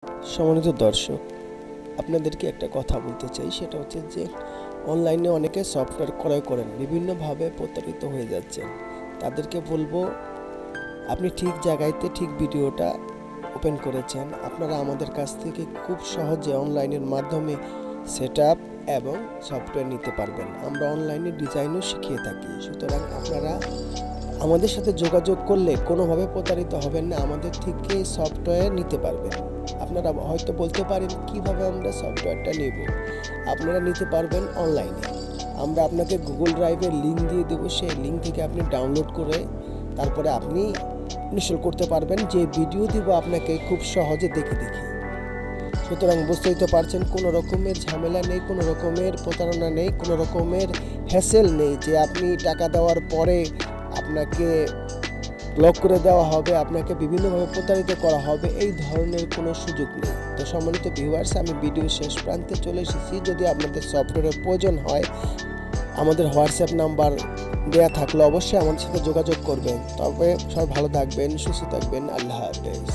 সম্মানিত দর্শক, আপনাদেরকে একটা কথা বলতে চাই, সেটা হচ্ছে যে অনলাইনে অনেকে সফটওয়্যার ক্রয় করেন, বিভিন্নভাবে প্রতারিত হয়ে যাচ্ছেন। তাদেরকে বলবো, আপনি ঠিক জায়গাতে ঠিক ভিডিওটা ওপেন করেছেন। আপনারা আমাদের কাছ থেকে খুব সহজে অনলাইনের মাধ্যমে সেটআপ এবং সফটওয়্যার নিতে পারবেন। আমরা অনলাইনে ডিজাইনও শিখিয়ে থাকি। সুতরাং আপনারা আমাদের সাথে যোগাযোগ করলে কোনোভাবে প্রতারিত হবেন না, আমাদের থেকে সফটওয়্যার নিতে পারবেন। আপনারা হয়তো বলতে পারেন কিভাবে আমরা সফটওয়্যারটা নেব। আপনারা নিতে পারবেন অনলাইনে। আমরা আপনাকে গুগল ড্রাইভের লিঙ্ক দিয়ে দেবো, সেই লিঙ্ক থেকে আপনি ডাউনলোড করে তারপরে আপনি ইনস্টল করতে পারবেন। যে ভিডিও দিব আপনাকে খুব সহজে দেখে দেখে। সুতরাং বুঝতেই তো পারছেন, কোনো রকমের ঝামেলা নেই, কোনো রকমের প্রতারণা নেই, কোনো রকমের হ্যাসেল নেই যে আপনি টাকা দেওয়ার পরে আপনাকে ব্লক করে দেওয়া হবে, আপনাকে বিভিন্নভাবে প্রতারিত করা হবে, এই ধরনের কোনো সুযোগ নেই। তো সম্মানিত ভিউয়ার্স, আমি ভিডিও শেষ প্রান্তে চলে এসেছি। যদি আপনাদের সফটওয়্যারের প্রয়োজন হয়, আমাদের হোয়াটসঅ্যাপ নাম্বার দেওয়া থাকলে অবশ্যই আমাদের সাথে যোগাযোগ করবেন। তবে সবাই ভালো থাকবেন, সুস্থ থাকবেন। আল্লাহ হাফেজ।